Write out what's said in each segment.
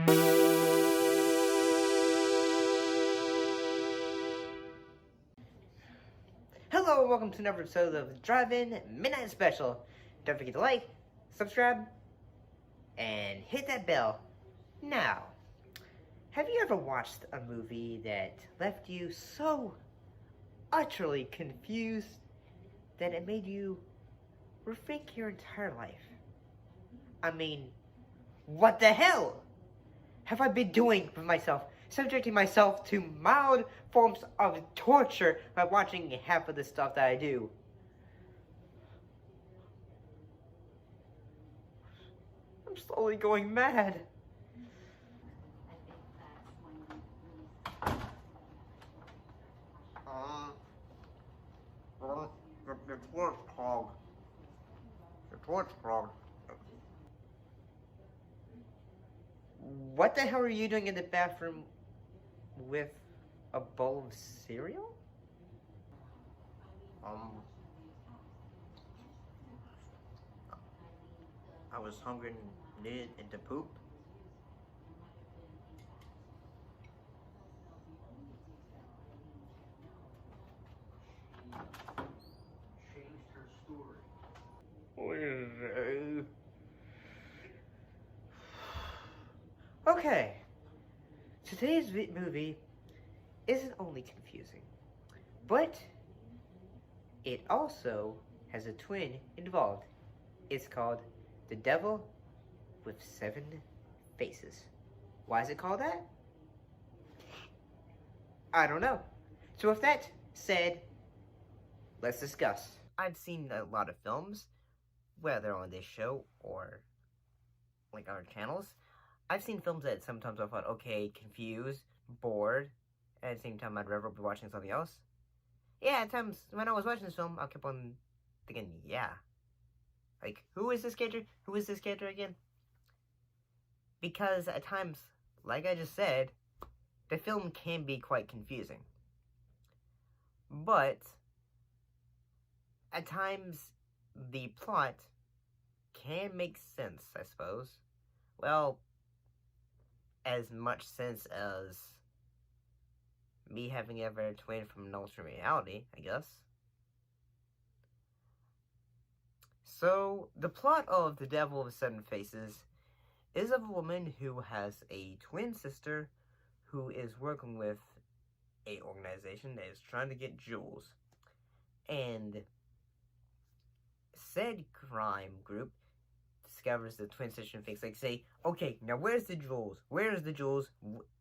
Hello and welcome to another episode of Drive-In Midnight Special. Don't forget to like, subscribe, and hit that bell. Now, have you ever watched a movie that left you so utterly confused that it made you rethink your entire life? I mean, what the hell have I been doing with myself? Subjecting myself to mild forms of torture by watching half of the stuff that I do. I'm slowly going mad. The toilet's clogged. The toilet's clogged. What the hell are you doing in the bathroom with a bowl of cereal? I was hungry and needed to poop. Changed her story. Okay, today's movie isn't only confusing, but it also has a twin involved. It's called The Devil with 7 Faces. Why is it called that? I don't know. So with that said, let's discuss. I've seen a lot of films, whether on this show or like other channels. I've seen films that sometimes I thought, okay, confused, bored, and at the same time I'd rather be watching something else. Yeah, at times when I was watching this film, I kept on thinking, yeah. Like, who is this character? Who is this character again? Because at times, like I just said, the film can be quite confusing. But at times, the plot can make sense, I suppose. Well, as much sense as me having ever a twin from an alternate reality, I guess. So, the plot of The Devil with 7 Faces is of a woman who has a twin sister who is working with a organization that is trying to get jewels. And said crime group discovers the twin sister and thinks, like, say, okay, now where's the jewels? Where's the jewels?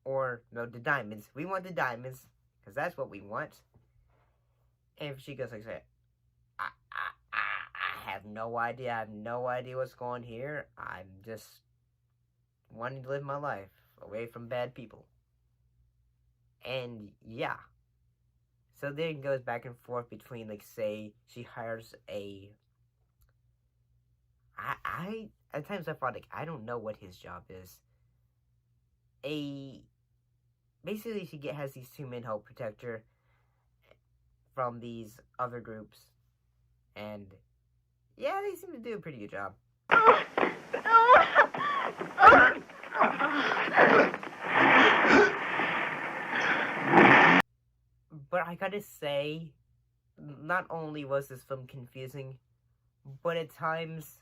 Or, no, the diamonds. We want the diamonds, because that's what we want. And she goes like, say, I have no idea. I have no idea what's going on here. I'm just wanting to live my life away from bad people. And, yeah. So then it goes back and forth between, like, say, she hires a... at times I thought, like, I don't know what his job is. Basically, she has these 2 men help protect her from these other groups. And, yeah, they seem to do a pretty good job. But I gotta say, not only was this film confusing, but at times,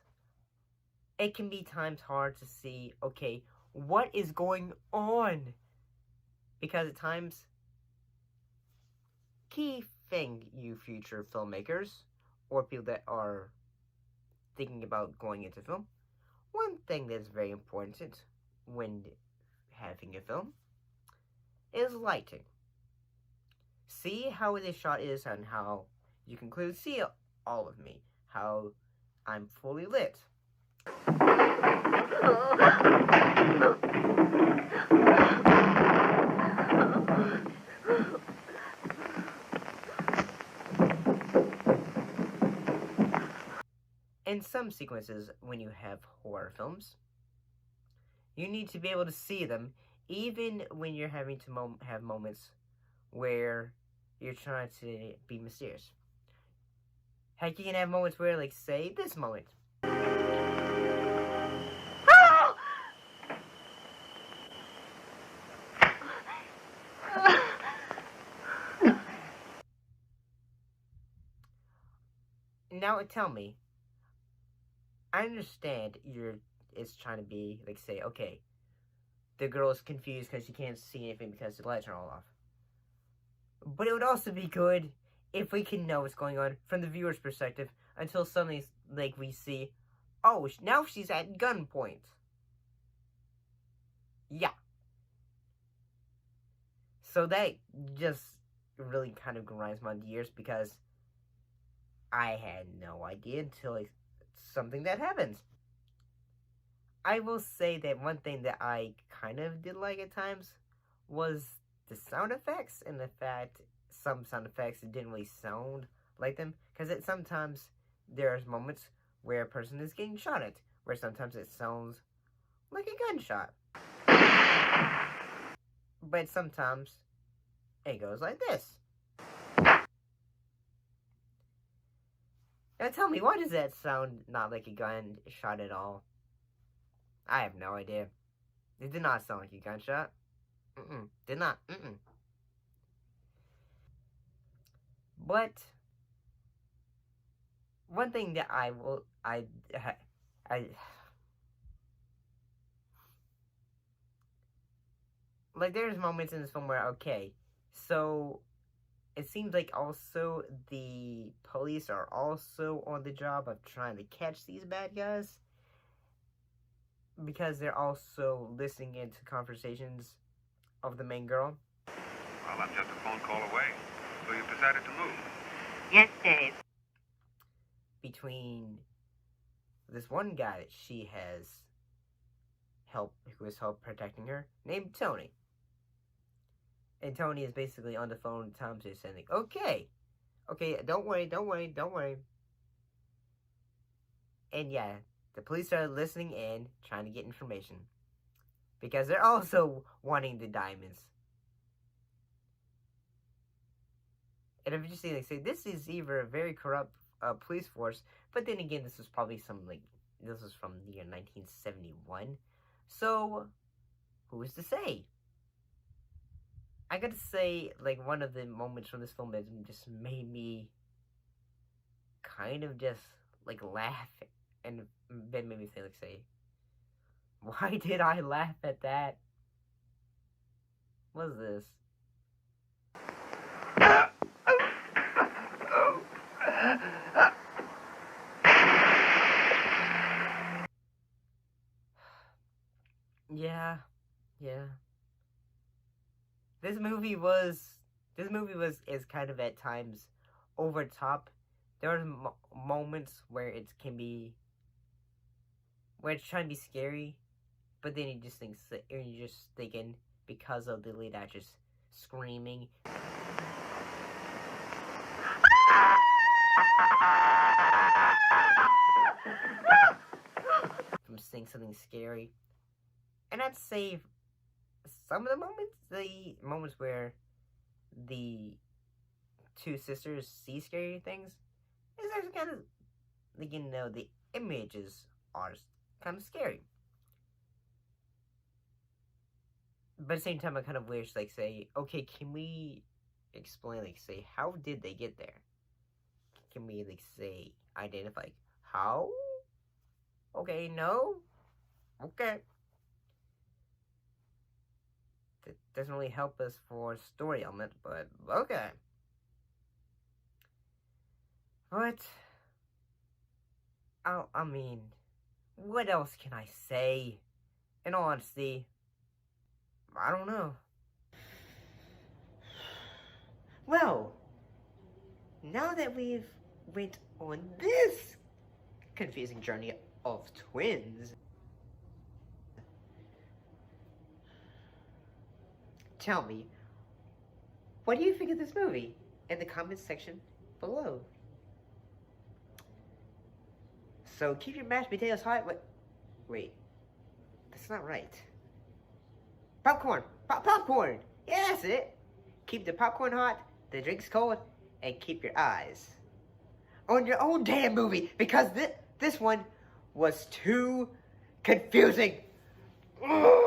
it can be times hard to see, okay, what is going on? Because at times, key thing, you future filmmakers, or people that are thinking about going into film, one thing that's very important when having a film is lighting. See how this shot is and how you can clearly see all of me, how I'm fully lit. In some sequences, when you have horror films, you need to be able to see them, even when you're having to have moments where you're trying to be mysterious. Heck, you can have moments where, like, say, this moment. Now tell me, I understand it's trying to be, like, say, okay, the girl is confused because she can't see anything because the lights are all off. But it would also be good if we can know what's going on from the viewer's perspective until suddenly, like, we see, oh, now she's at gunpoint. Yeah. So that just really kind of grinds my gears because I had no idea until something that happens. I will say that one thing that I kind of did like at times was the sound effects, and the fact some sound effects didn't really sound like them, because sometimes there's moments where a person is getting shot at, where sometimes it sounds like a gunshot. But sometimes it goes like this. Now tell me, why does that sound not like a gunshot at all? I have no idea. It did not sound like a gunshot. Did not. But one thing that like, there's moments in this film where, okay, so it seems like also the police are also on the job of trying to catch these bad guys, because they're also listening into conversations of the main girl. Well, I'm just a phone call away, so you've decided to move. Yes, Dave. Between this one guy that she has who has helped protecting her, named Tony. And Tony is basically on the phone to Tom, just saying, okay, don't worry. And yeah, the police are listening in, trying to get information, because they're also wanting the diamonds. And if you just say, this is either a very corrupt police force, but then again, this was probably this was from the year 1971, so who's to say? I gotta say, one of the moments from this film that just made me kind of just, laugh, and then made me say, why did I laugh at that? What was this? Yeah. This movie is kind of at times over top. There are moments where it's trying to be scary, but then you're just thinking, because of the lead actress screaming from saying something scary. And I'd say some of the moments where the two sisters see scary things, is actually kind of, the images are kind of scary. But at the same time, I kind of wish, say, okay, can we explain, how did they get there? Can we, say, identify, how? Okay, no? Okay. It doesn't really help us for story element, but okay. But, I mean, what else can I say? In all honesty, I don't know. Well, now that we've went on this confusing journey of twins, tell me, what do you think of this movie in the comments section below? So keep your mashed potatoes hot. Wait, that's not right. Popcorn! Popcorn! Yeah, that's it. Keep the popcorn hot, the drinks cold, and keep your eyes on your own damn movie, because this one was too confusing. Ugh.